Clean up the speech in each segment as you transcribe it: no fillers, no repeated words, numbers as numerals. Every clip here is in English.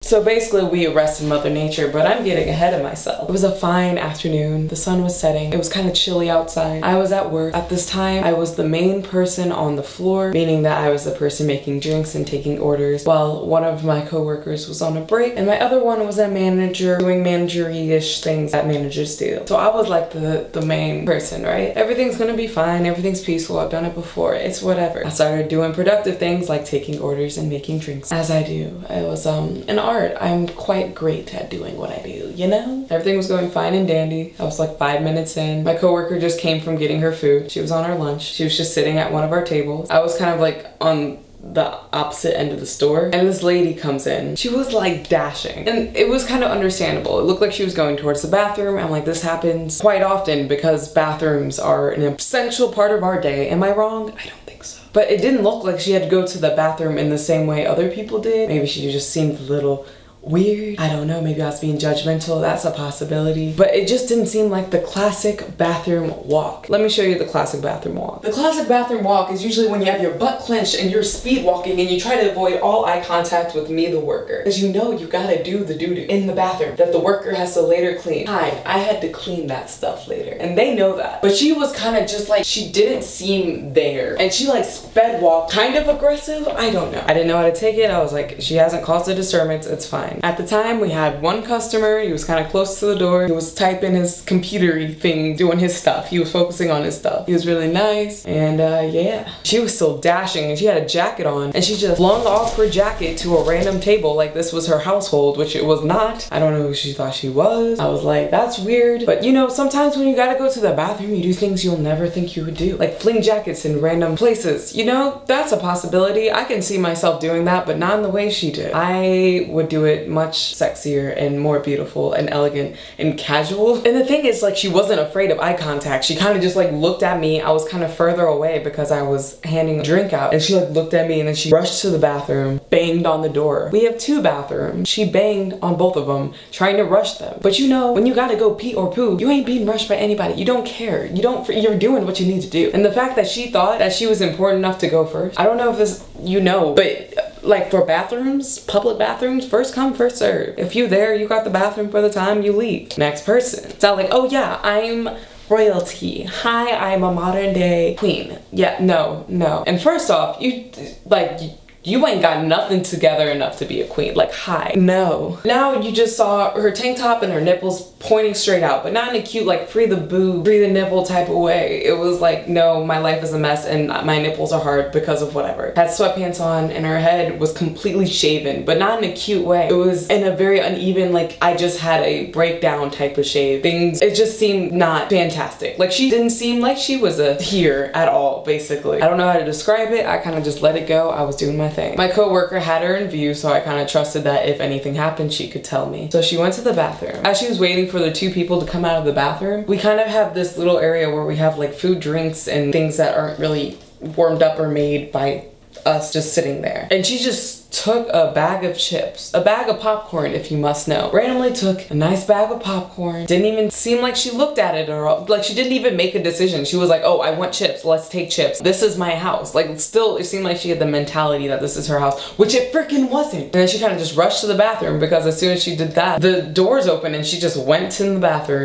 So basically we arrested Mother Nature, but I'm getting ahead of myself. It was a fine afternoon. The sun was setting. It was kind of chilly outside. I was at work. At this time, I was the main person on the floor, meaning that I was the person making drinks and taking orders, while one of my coworkers was on a break, and my other one was a manager doing managery-ish things that managers do. So I was like the main person, right? Everything's gonna be fine. Everything's peaceful. I've done it before. It's whatever. I started doing productive things like taking orders and making drinks, as I do. It was an art. I'm quite great at doing what I do, you know? Everything was going fine and dandy. I was like 5 minutes in. My coworker just came from getting her food. She was on her lunch. She was just sitting at one of our tables. I was kind of like on the opposite end of the store, and this lady comes in. She was like dashing, and it was kind of understandable. It looked like she was going towards the bathroom. I'm like, this happens quite often because bathrooms are an essential part of our day. Am I wrong? I don't think so. But it didn't look like she had to go to the bathroom in the same way other people did. Maybe she just seemed a little weird. I don't know, maybe I was being judgmental. That's a possibility. But it just didn't seem like the classic bathroom walk. Let me show you the classic bathroom walk. The classic bathroom walk is usually when you have your butt clenched and you're speed walking and you try to avoid all eye contact with me, the worker. Because you know you gotta do the doo-doo in the bathroom that the worker has to later clean. I had to clean that stuff later. And they know that. But she was kind of just like, she didn't seem there. And she like sped walked, kind of aggressive. I don't know. I didn't know how to take it. I was like, she hasn't caused a disturbance. It's fine. At the time, we had one customer. He was kind of close to the door. He was typing his computer-y thing, doing his stuff. He was focusing on his stuff. He was really nice, and yeah. She was still dashing, and she had a jacket on, and she just flung off her jacket to a random table like this was her household, which it was not. I don't know who she thought she was. I was like, that's weird. But you know, sometimes when you gotta go to the bathroom, you do things you'll never think you would do. Like fling jackets in random places. You know, that's a possibility. I can see myself doing that, but not in the way she did. I would do it much sexier and more beautiful and elegant and casual. And the thing is, like, she wasn't afraid of eye contact. She kind of just like looked at me. I was kind of further away because I was handing a drink out, and she like looked at me, and then she rushed to the bathroom, banged on the door. We have 2 bathrooms. She banged on both of them, trying to rush them. But you know, when you gotta go pee or poo, you ain't being rushed by anybody. You don't care. You're doing what you need to do. And the fact that she thought that she was important enough to go first, I don't know if this, you know, but like for bathrooms, public bathrooms, first come, first serve. If you there, you got the bathroom for the time, you leave. Next person. It's not like, oh yeah, I'm royalty. Hi, I'm a modern day queen. Yeah, no. And first off, you ain't got nothing together enough to be a queen. Like, hi. No. Now you just saw her tank top and her nipples pointing straight out, but not in a cute, like, free the boob, free the nipple type of way. It was like, no, my life is a mess and my nipples are hard because of whatever. Had sweatpants on and her head was completely shaven, but not in a cute way. It was in a very uneven, like, I just had a breakdown type of shave. Things, it just seemed not fantastic. Like, she didn't seem like she was a here at all, basically. I don't know how to describe it. I kind of just let it go. I was doing my thing. My coworker had her in view, so I kind of trusted that if anything happened, she could tell me. So she went to the bathroom. As she was waiting for the 2 people to come out of the bathroom, we kind of have this little area where we have like food, drinks, and things that aren't really warmed up or made by us just sitting there. And she just took a bag of chips, a bag of popcorn, if you must know. Randomly took a nice bag of popcorn. Didn't even seem like she looked at it, or like she didn't even make a decision. She was like, oh, I want chips, let's take chips. This is my house. Like, still, it seemed like she had the mentality that this is her house, which it freaking wasn't. And then she kind of just rushed to the bathroom, because as soon as she did that, the doors opened and she just went in the bathroom.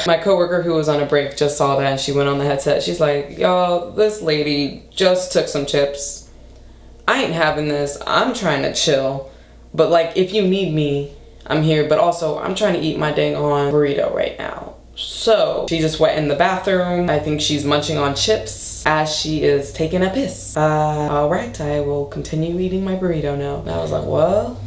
My coworker who was on a break just saw that, and she went on the headset. She's like, y'all, this lady just took some chips. I ain't having this. I'm trying to chill. But like, if you need me, I'm here. But also, I'm trying to eat my dang on burrito right now. So she just went in the bathroom. I think she's munching on chips as she is taking a piss. Alright, I will continue eating my burrito now. And I was like, well,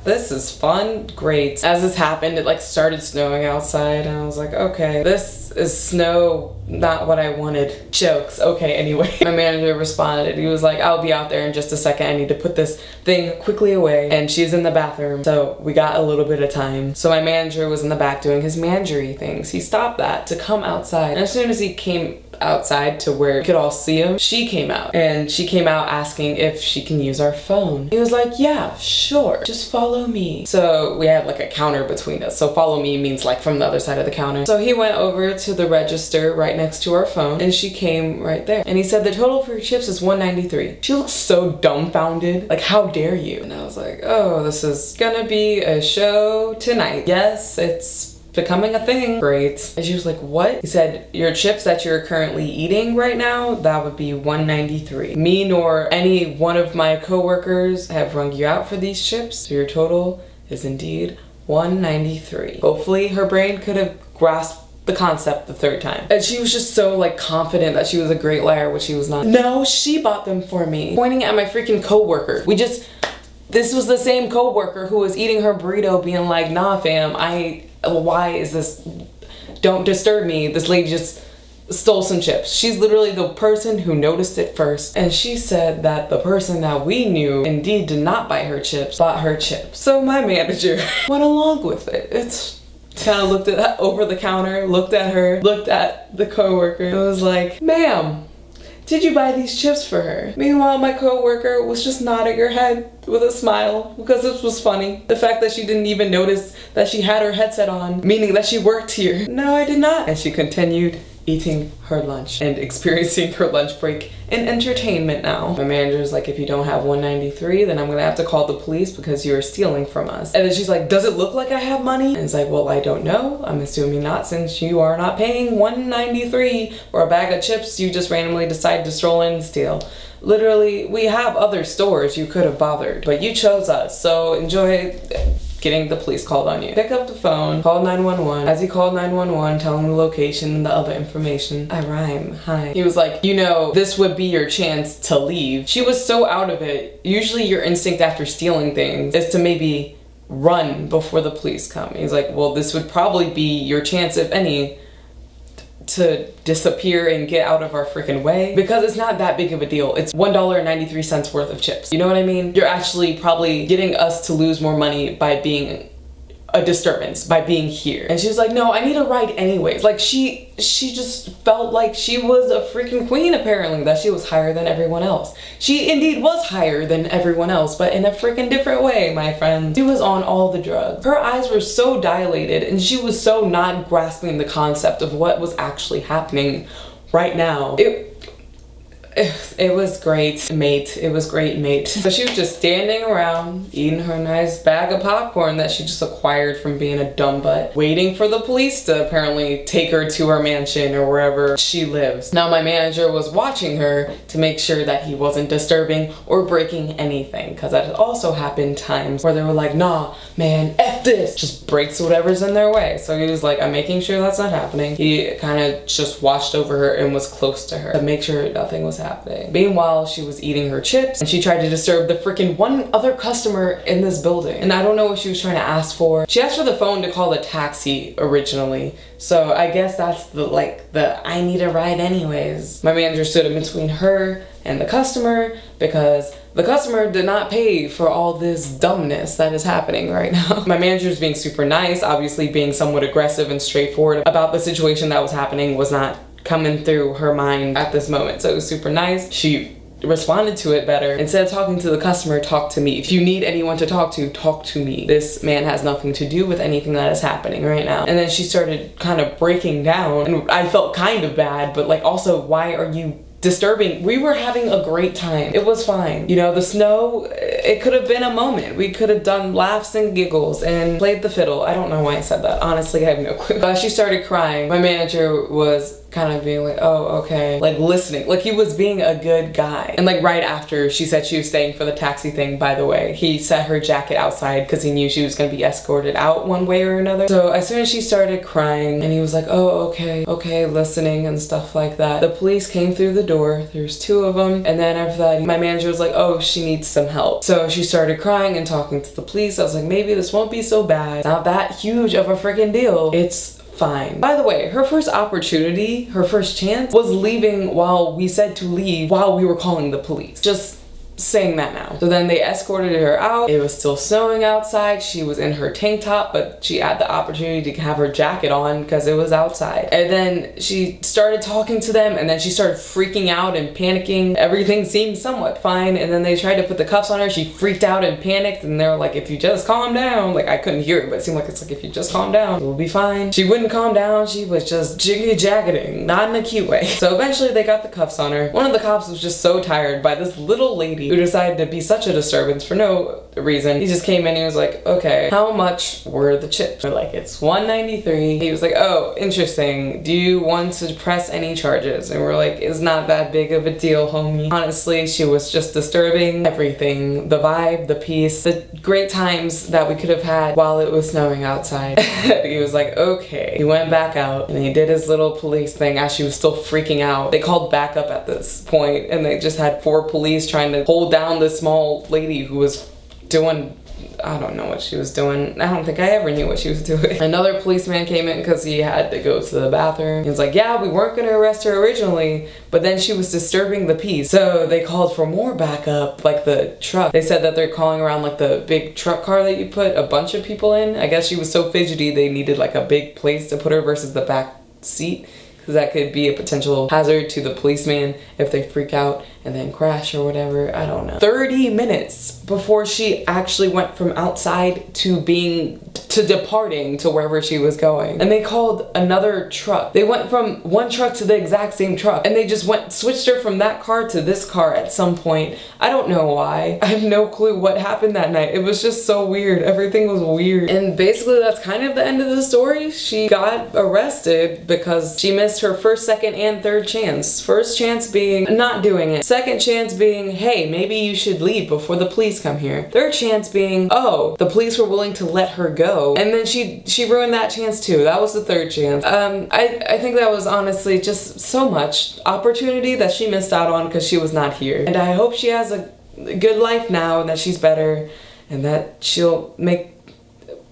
this is fun. Great. As this happened, it like started snowing outside, and I was like, okay, this is snow, not what I wanted. Jokes. Okay, anyway. My manager responded. He was like, I'll be out there in just a second. I need to put this thing quickly away. And she's in the bathroom, so we got a little bit of time. So my manager was in the back doing his managery things. He stopped that to come outside. And as soon as he came outside to where we could all see him, she came out. And she came out asking if she can use our phone. He was like, yeah, sure. just follow me. So we had like a counter between us. So follow me means like from the other side of the counter. So he went over to the register right next to our phone and she came right there. And he said the total for your chips is $193. She looked so dumbfounded. Like, how dare you? And I was like, oh, this is gonna be a show tonight. Yes, it's becoming a thing. Great. And she was like, what? He said, your chips that you're currently eating right now, that would be $193. Me nor any one of my coworkers have rung you out for these chips, so your total is indeed $193. Hopefully her brain could have grasped the concept the third time. And she was just so like confident that she was a great liar, which she was not. No, she bought them for me. Pointing at my freaking coworker. This was the same coworker who was eating her burrito being like, nah fam, why is this, don't disturb me. This lady just stole some chips. She's literally the person who noticed it first. And she said that the person that we knew indeed did not buy her chips, bought her chips. So my manager went along with it. It's kind of looked at that over the counter, looked at her, looked at the coworker, and was like, ma'am, did you buy these chips for her? Meanwhile, my coworker was just nodding her head with a smile because this was funny. The fact that she didn't even notice that she had her headset on, meaning that she worked here. No, I did not. And she continued eating her lunch and experiencing her lunch break in entertainment now. My manager's like, if you don't have $193, then I'm gonna have to call the police because you're stealing from us. And then she's like, does it look like I have money? And it's like, well, I don't know. I'm assuming not, since you are not paying $193 for a bag of chips you just randomly decide to stroll in and steal. Literally, we have other stores you could have bothered, but you chose us, so enjoy getting the police called on you. Pick up the phone, call 911. As he called 911, telling the location and the other information, I rhyme, hi. He was like, you know, this would be your chance to leave. She was so out of it. Usually your instinct after stealing things is to maybe run before the police come. He's like, well, this would probably be your chance, if any, to disappear and get out of our freaking way, because it's not that big of a deal. It's $1.93 worth of chips. You know what I mean? You're actually probably getting us to lose more money by being a disturbance, by being here. And she was like, no, I need a ride anyways. Like she just felt like she was a freaking queen, apparently, that she was higher than everyone else. She indeed was higher than everyone else, but in a freaking different way, my friend. She was on all the drugs. Her eyes were so dilated and she was so not grasping the concept of what was actually happening right now. It was great, mate. It was great, mate. So she was just standing around, eating her nice bag of popcorn that she just acquired from being a dumb butt, waiting for the police to apparently take her to her mansion or wherever she lives. Now, my manager was watching her to make sure that he wasn't disturbing or breaking anything, because that also happened times where they were like, nah, man, F this, just breaks whatever's in their way. So he was like, I'm making sure that's not happening. He kind of just watched over her and was close to her to make sure nothing was happening. Meanwhile, she was eating her chips and she tried to disturb the freaking one other customer in this building. And I don't know what she was trying to ask for. She asked for the phone to call a taxi originally. So I guess that's the I need a ride anyways. My manager stood in between her and the customer because the customer did not pay for all this dumbness that is happening right now. My manager is being super nice, obviously being somewhat aggressive and straightforward about the situation that was happening was not coming through her mind at this moment. So it was super nice. She responded to it better. Instead of talking to the customer, talk to me. If you need anyone to talk to me. This man has nothing to do with anything that is happening right now. And then she started kind of breaking down and I felt kind of bad, but like also, why are you disturbing? We were having a great time. It was fine. You know, the snow, it could have been a moment. We could have done laughs and giggles and played the fiddle. I don't know why I said that. Honestly, I have no clue. She started crying. My manager was kind of being like, oh, okay. Like listening. Like he was being a good guy. And like right after she said she was staying for the taxi thing, by the way, he set her jacket outside because he knew she was going to be escorted out one way or another. So as soon as she started crying and he was like, oh, okay, listening and stuff like that. The police came through the door. There's two of them. And then after that, my manager was like, oh, she needs some help. So she started crying and talking to the police. I was like, maybe this won't be so bad. It's not that huge of a freaking deal. It's fine. By the way, her first opportunity, her first chance was leaving while we said to leave while we were calling the police. Just saying that now. So then they escorted her out. It was still snowing outside. She was in her tank top, but she had the opportunity to have her jacket on because it was outside. And then she started talking to them, and then she started freaking out and panicking. Everything seemed somewhat fine, and then they tried to put the cuffs on her. She freaked out and panicked, and they were like, if you just calm down. Like, I couldn't hear it, but it seemed like it's like, if you just calm down, we'll be fine. She wouldn't calm down. She was just jiggy-jacketing, not in a cute way. So eventually they got the cuffs on her. One of the cops was just so tired by this little lady who decided to be such a disturbance for no reason. He just came in and he was like, okay, how much were the chips? We're like, it's $1.93. He was like, oh, interesting. Do you want to press any charges? And we're like, it's not that big of a deal, homie. Honestly, she was just disturbing everything. The vibe, the peace, the great times that we could have had while it was snowing outside. He was like, okay. He went back out and he did his little police thing as she was still freaking out. They called backup at this point, and they just had 4 police trying to hold down this small lady who was doing, I don't know what she was doing. I don't think I ever knew what she was doing. Another policeman came in because he had to go to the bathroom. He was like, yeah, we weren't gonna arrest her originally, but then she was disturbing the peace. So they called for more backup, like the truck. They said that they're calling around like the big truck car that you put a bunch of people in. I guess she was so fidgety they needed like a big place to put her versus the back seat, because that could be a potential hazard to the policeman if they freak out and then crash or whatever. I don't know. 30 minutes before she actually went from outside to departing to wherever she was going. And they called another truck. They went from one truck to the exact same truck, and they just switched her from that car to this car at some point. I don't know why. I have no clue what happened that night. It was just so weird. Everything was weird. And basically that's kind of the end of the story. She got arrested because she missed her first, second, and third chance. First chance being not doing it. Second chance being, hey, maybe you should leave before the police come here. Third chance being, oh, the police were willing to let her go. And then she ruined that chance too. That was the third chance. I think that was honestly just so much opportunity that she missed out on because she was not here. And I hope she has a good life now and that she's better and that she'll make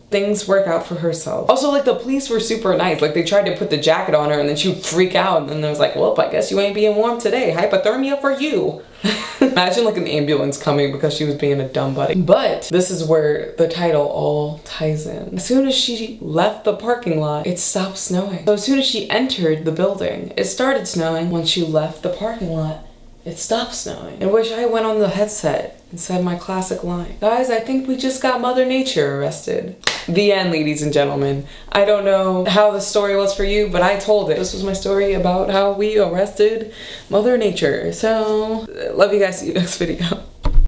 things work out for herself. Also, like, the police were super nice. Like, they tried to put the jacket on her and then she would freak out, and then there was like, well, I guess you ain't being warm today. Hypothermia for you. Imagine like an ambulance coming because she was being a dumb buddy. But this is where the title all ties in. As soon as she left the parking lot, it stopped snowing. So as soon as she entered the building, it started snowing. When she left the parking lot, it stopped snowing. In which I went on the headset and said my classic line. Guys, I think we just got Mother Nature arrested. The end, ladies and gentlemen. I don't know how the story was for you, but I told it. This was my story about how we arrested Mother Nature. So, love you guys. See you next video.